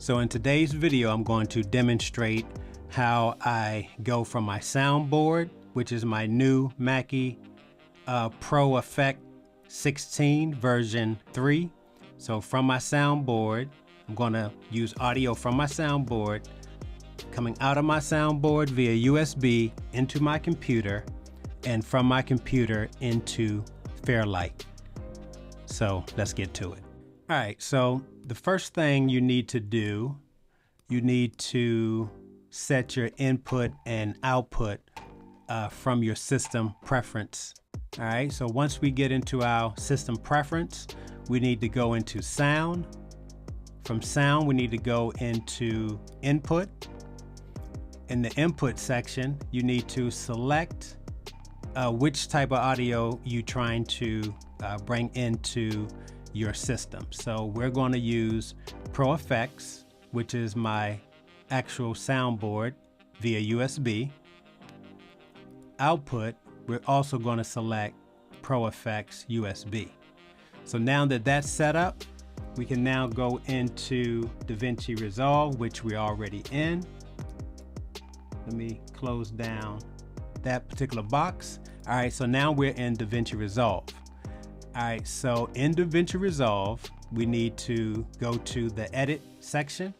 So in today's video, I'm going to demonstrate how I go from my soundboard, which is my new Mackie Pro Effect 16 version 3. So from my soundboard, I'm going to use audio from my soundboard, coming out of my soundboard via USB into my computer, and from my computer into Fairlight. So let's get to it. All right, so the first thing you need to do, you need to set your input and output from your system preference. All right, so once we get into our system preference, we need to go into sound. From sound, we need to go into input. In the input section, you need to select which type of audio you're trying to bring into your system. So we're going to use Pro Effects, which is my actual soundboard via USB. Output, we're also going to select Pro Effects USB. So now that that's set up, we can now go into DaVinci Resolve, which we're already in. Let me close down that particular box. All right, so now we're in DaVinci Resolve. All right, so in DaVinci Resolve, we need to go to the edit section.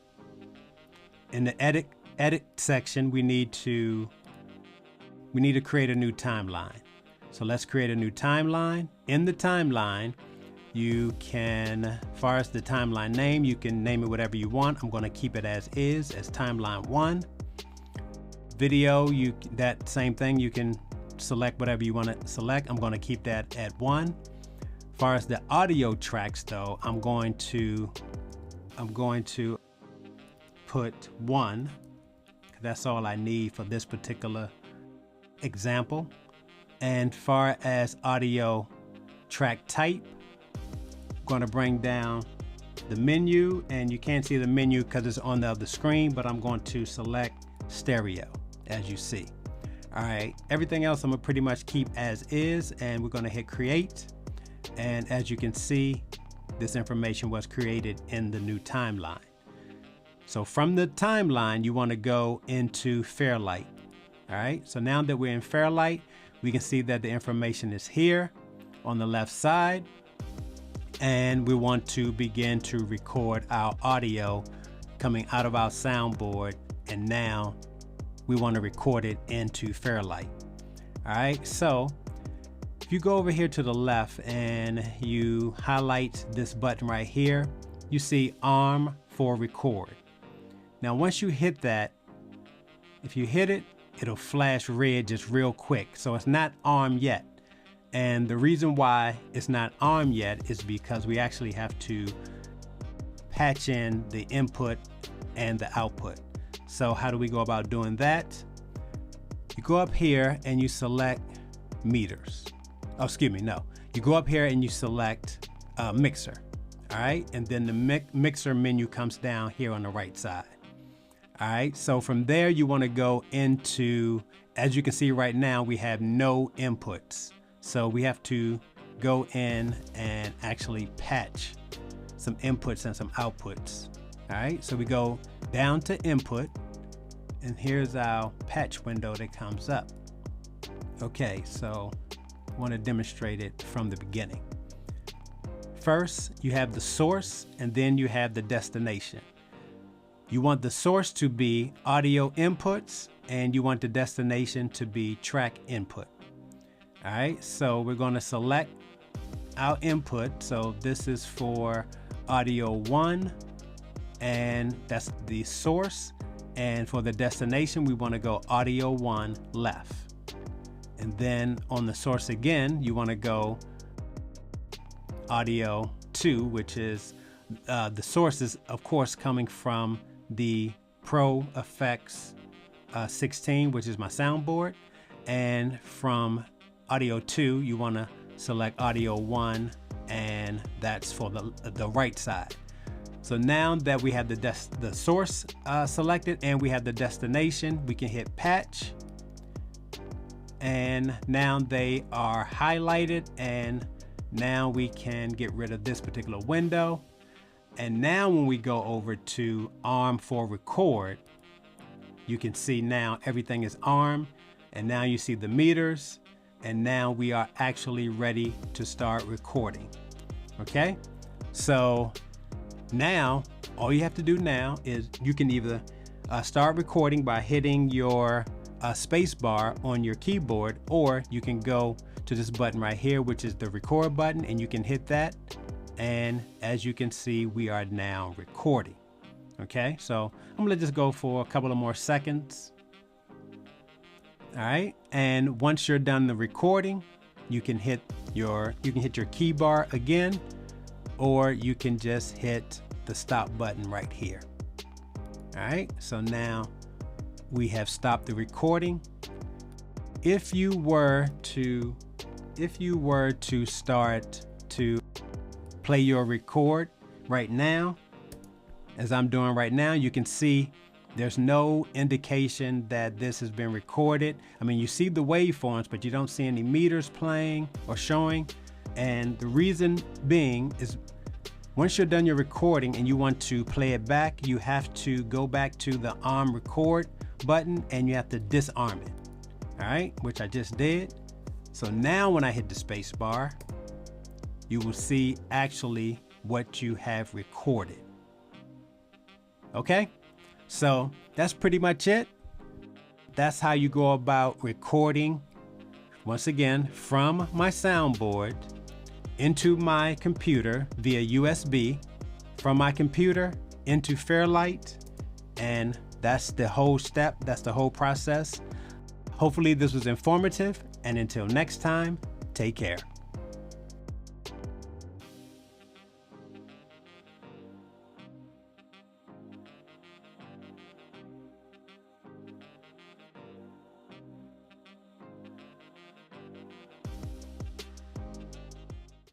In the edit section, we need to create a new timeline. So let's create a new timeline. In the timeline, you can, as far as the timeline name, you can name it whatever you want. I'm going to keep it as is, as timeline 1. Video, that same thing, you can select whatever you want to select. I'm going to keep that at 1. As far as the audio tracks though, I'm going to put 1. That's all I need for this particular example. And far as audio track type, I'm going to bring down the menu, and you can't see the menu because it's on the other screen, but I'm going to select stereo, as you see. All right, everything else I'm gonna pretty much keep as is, and we're gonna hit create. And as you can see, this information was created in the new timeline. So from the timeline, you want to go into Fairlight. All right, so now that we're in Fairlight, we can see that the information is here on the left side, and we want to begin to record our audio coming out of our soundboard, and now we want to record it into Fairlight. All right, so if you go over here to the left and you highlight this button right here, you see ARM for record. Now once you hit that, if you hit it, it'll flash red just real quick. So it's not ARM yet. And the reason why it's not ARM yet is because we actually have to patch in the input and the output. So how do we go about doing that? You go up here and you select meters. Oh, excuse me, no. You go up here and you select mixer, all right? And then the mixer menu comes down here on the right side. All right, so from there you wanna go into, as you can see right now, we have no inputs. So we have to go in and actually patch some inputs and some outputs. All right, so we go down to input, and here's our patch window that comes up. Okay, so I want to demonstrate it from the beginning. First, you have the source, and then you have the destination. You want the source to be audio inputs, and you want the destination to be track input. All right, so we're going to select our input. So this is for audio 1, and that's the source. And for the destination, we want to go audio 1 left. And then on the source again, you want to go audio 2, which is the source is of course coming from the Pro Effects 16, which is my soundboard. And from audio 2, you want to select audio 1, and that's for the right side. So now that we have the source selected and we have the destination, we can hit patch. And now they are highlighted, and now we can get rid of this particular window. And now when we go over to arm for record, you can see now everything is arm, and now you see the meters, and now we are actually ready to start recording. Okay, so now all you have to do now is you can either start recording by hitting your space bar on your keyboard, or you can go to this button right here, which is the record button, and you can hit that. And as you can see, we are now recording. Okay, so I'm gonna just go for a couple of more seconds. All right, and once you're done the recording, you can hit your key bar again, or you can just hit the stop button right here. All right, so now we have stopped the recording. If you were to start to play your record right now, as I'm doing right now, you can see there's no indication that this has been recorded. I mean, you see the waveforms, but you don't see any meters playing or showing. And the reason being is once you're done your recording and you want to play it back, you have to go back to the arm record button and you have to disarm it. All right, which I just did. So now when I hit the space bar, you will see actually what you have recorded. Okay, so that's pretty much it. That's how you go about recording, once again, from my soundboard into my computer via USB, from my computer into Fairlight, and that's the whole step, that's the whole process. Hopefully this was informative, and until next time, take care.